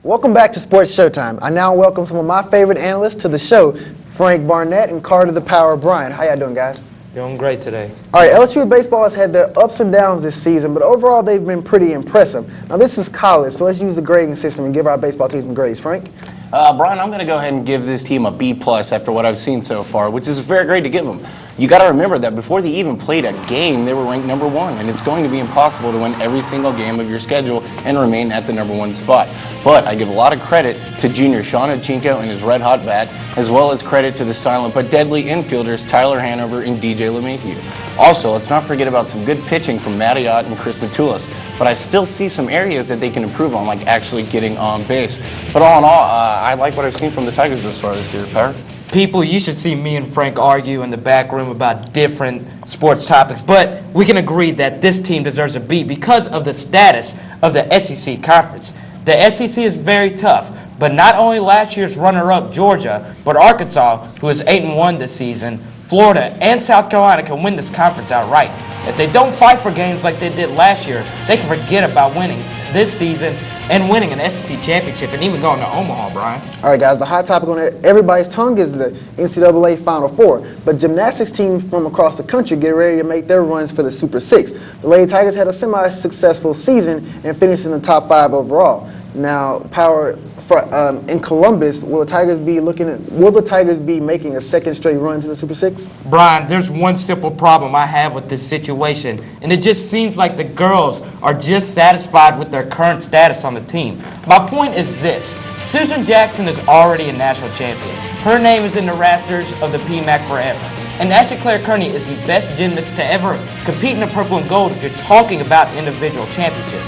Welcome back to Sports Showtime. I now welcome some of my favorite analysts to the show, Frank Barnett and Carter the Power Bryant. How y'all doing, guys? Doing great today. All right, LSU baseball has had their ups and downs this season, but overall they've been pretty impressive. Now this is college, so let's use the grading system and give our baseball team some grades. Frank? Brian, I'm going to go ahead and give this team a B+ after what I've seen so far, which is a fair grade to give them. You got to remember that before they even played a game, they were ranked number 1, and it's going to be impossible to win every single game of your schedule and remain at the number 1 spot. But I give a lot of credit to junior Sean Achinko and his red-hot bat, as well as credit to the silent but deadly infielders Tyler Hanover and DJ LeMahieu. Also, let's not forget about some good pitching from Matty Ott and Chris Matulis, but I still see some areas that they can improve on, like actually getting on base. But all in all, I like what I've seen from the Tigers this far this year. Power? People, you should see me and Frank argue in the back room about different sports topics, but we can agree that this team deserves a B because of the status of the SEC conference. The SEC is very tough, but not only last year's runner-up Georgia, but Arkansas, who is 8-1 this season, Florida, and South Carolina can win this conference outright. If they don't fight for games like they did last year, they can forget about winning this season and winning an SEC championship and even going to Omaha, Brian. All right, guys, the hot topic on everybody's tongue is the NCAA Final Four, but gymnastics teams from across the country get ready to make their runs for the Super Six. The Lady Tigers had a semi-successful season and finished in the top 5 overall. Now, Power, in Columbus, will the Tigers be making a second straight run to the Super Six? Brian, there's one simple problem I have with this situation, and it just seems like the girls are just satisfied with their current status on the team. My point is this. Susan Jackson is already a national champion. Her name is in the rafters of the PMAC forever. And Ashley Claire Kearney is the best gymnast to ever compete in the purple and gold if you're talking about individual championship.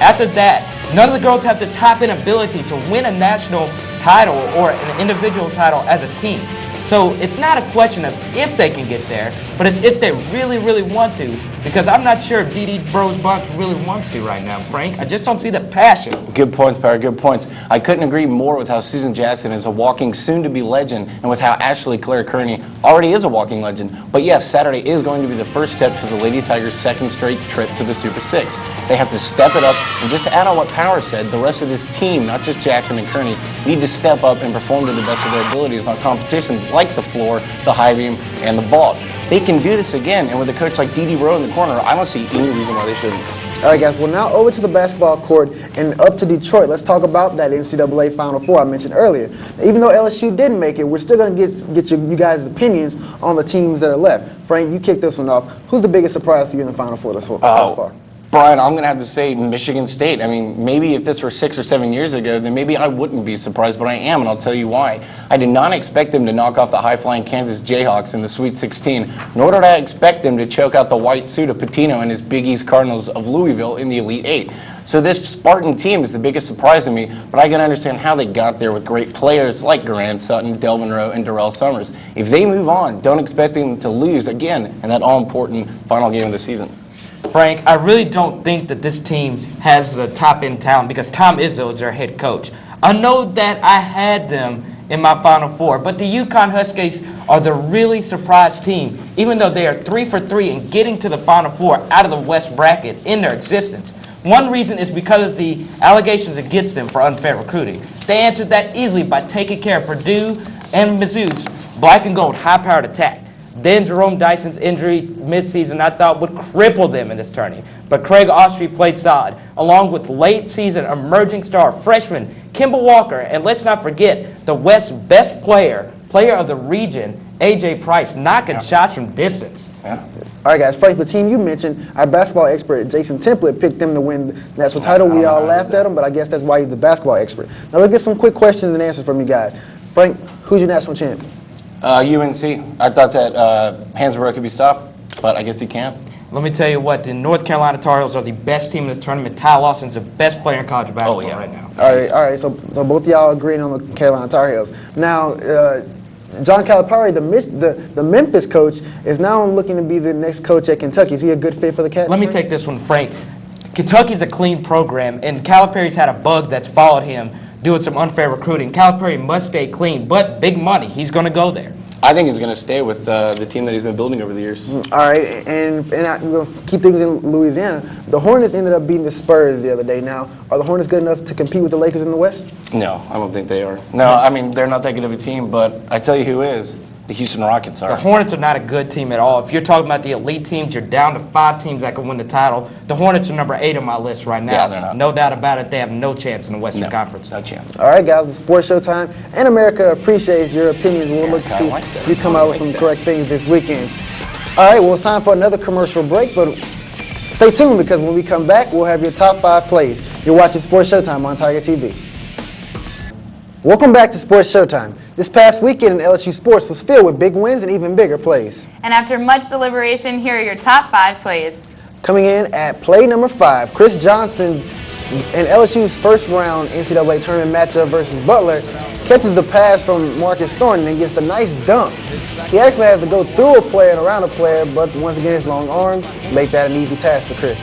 After that, none of the girls have the top-end ability to win a national title or an individual title as a team. So it's not a question of if they can get there, but it's if they really, really want to, because I'm not sure if Dee Bros Bunch really wants to right now, Frank. I just don't see the passion. Good points, Power, good points. I couldn't agree more with how Susan Jackson is a walking soon-to-be legend and with how Ashley Claire Kearney already is a walking legend. But yes, Saturday is going to be the first step to the Lady Tigers' second straight trip to the Super Six. They have to step it up, and just to add on what Power said, the rest of this team, not just Jackson and Kearney, need to step up and perform to the best of their abilities on competitions like the floor, the high beam, and the vault. They can do this again, and with a coach like Dee Rowe in the corner, I don't see any reason why they shouldn't. All right, guys, well, now over to the basketball court and up to Detroit. Let's talk about that NCAA Final Four I mentioned earlier. Even though LSU didn't make it, we're still going to get you guys' opinions on the teams that are left. Frank, you kicked this one off. Who's the biggest surprise for you in the Final Four thus far? Brian, I'm going to have to say Michigan State. I mean, maybe if this were 6 or 7 years ago, then maybe I wouldn't be surprised, but I am, and I'll tell you why. I did not expect them to knock off the high-flying Kansas Jayhawks in the Sweet 16, nor did I expect them to choke out the white suit of Pitino and his Big East Cardinals of Louisville in the Elite Eight. So this Spartan team is the biggest surprise to me, but I can understand how they got there with great players like Garand Sutton, Delvin Rowe, and Darrell Summers. If they move on, don't expect them to lose again in that all-important final game of the season. Frank, I really don't think that this team has the top-end talent because Tom Izzo is their head coach. I know that I had them in my Final Four, but the UConn Huskies are the really surprised team, even though they are 3 for 3 in getting to the Final Four out of the West bracket in their existence. One reason is because of the allegations against them for unfair recruiting. They answered that easily by taking care of Purdue and Mizzou's black and gold high-powered attack. Then Jerome Dyson's injury midseason I thought would cripple them in this tourney. But Craig Austrie played solid, along with late-season emerging star freshman Kimball Walker, and let's not forget the West's best player of the region, A.J. Price, knocking shots from distance. Yeah. All right, guys, Frank, the team you mentioned, our basketball expert Jason Template picked them to win the national title. We all laughed at him, but I guess that's why he's the basketball expert. Now let's get some quick questions and answers from you guys. Frank, who's your national champion? UNC. I thought that Hansbrough could be stopped, but I guess he can't. Let me tell you what, the North Carolina Tar Heels are the best team in the tournament. Ty Lawson's the best player in college basketball right now. All right. So both of y'all agreeing on the Carolina Tar Heels. Now, John Calipari, the Memphis coach, is now looking to be the next coach at Kentucky. Is he a good fit for the Cats? Let me take this one, Frank. Kentucky's a clean program, and Calipari's had a bug that's followed him doing some unfair recruiting. Calipari must stay clean, but big money. He's going to go there. I think he's going to stay with the team that he's been building over the years. All right, and we're going to keep things in Louisiana. The Hornets ended up beating the Spurs the other day. Now, are the Hornets good enough to compete with the Lakers in the West? No, I don't think they are. No, I mean, they're not that good of a team, but I tell you who is. The Houston Rockets are. The Hornets are not a good team at all. If you're talking about the elite teams, you're down to 5 teams that can win the title. The Hornets are number 8 on my list right now. Yeah, they're not. No doubt about it. They have no chance in the Western Conference. No chance. All right, guys, with Sports Showtime and America appreciates your opinions. We'll look to see if you come out with some correct things this weekend. All right, well, it's time for another commercial break, but stay tuned because when we come back, we'll have your top 5 plays. You're watching Sports Showtime on Tiger TV. Welcome back to Sports Showtime. This past weekend in LSU sports was filled with big wins and even bigger plays. And after much deliberation, here are your top 5 plays. Coming in at play number 5, Chris Johnson in LSU's first round NCAA tournament matchup versus Butler catches the pass from Marcus Thornton and gets a nice dunk. He actually has to go through a player and around a player, but once again his long arms make that an easy task for Chris.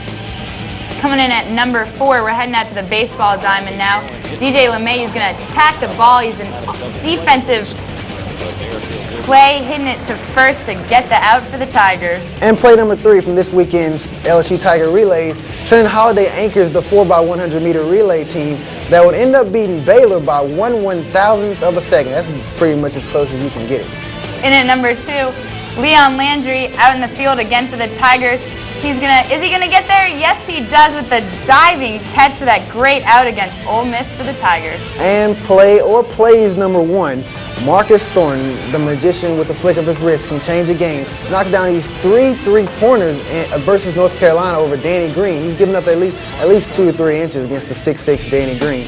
Coming in at number 4, we're heading out to the baseball diamond now. DJ LeMay is going to attack the ball. He's in defensive play, hitting it to first to get the out for the Tigers. And play number 3 from this weekend's LSU Tiger Relays, Trenton Holiday anchors the 4x100 meter relay team that would end up beating Baylor by 1/1000th of a second. That's pretty much as close as you can get it. In at number 2, Leon Landry out in the field again for the Tigers. Is he gonna get there? Yes, he does with the diving catch for that great out against Ole Miss for the Tigers. And plays number 1, Marcus Thornton, the magician with the flick of his wrist, can change a game. Knocks down these 3 3-pointers versus North Carolina over Danny Green. He's giving up at least 2 to 3 inches against the 6'6" Danny Green.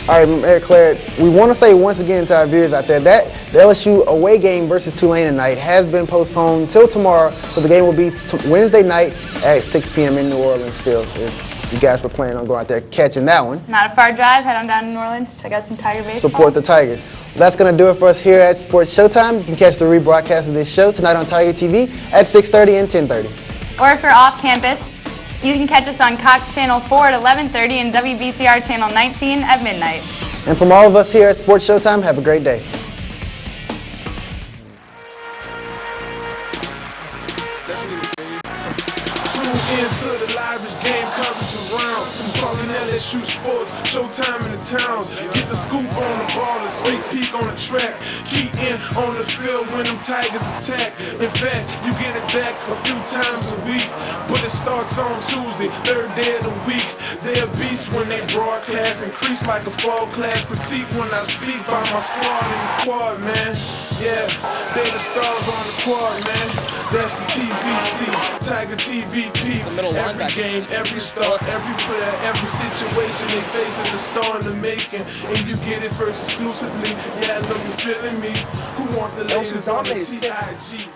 All right, Eric Claire, we want to say once again to our viewers out there that the LSU away game versus Tulane tonight has been postponed till tomorrow, so the game will be Wednesday night at 6 p.m. in New Orleans still, if you guys were planning on going out there catching that one. Not a far drive. Head on down to New Orleans. Check out some Tiger baseball. Support the Tigers. That's going to do it for us here at Sports Showtime. You can catch the rebroadcast of this show tonight on Tiger TV at 6:30 and 10:30. Or if you're off campus, you can catch us on Cox Channel 4 at 11:30 and WBTR Channel 19 at midnight. And from all of us here at Sports Showtime, have a great day. Into the livest game coverage around. I'm talking LSU sports, Showtime in the towns. Get the scoop on the ball and sneak peek on the track. Key in on the field when them Tigers attack. In fact, you get it back a few times a week. But it starts on Tuesday, 3rd day of the week. They're beasts when they broadcast, increase like a fall class. Critique when I speak by my squad in the quad, man. Yeah, they the stars on the quad, man. That's the TVC, Tiger TVP. Every game, every star, every player, every situation they facing the star in the making. And you get it first exclusively. Yeah, I know you feeling me. Who want the latest on the TIG?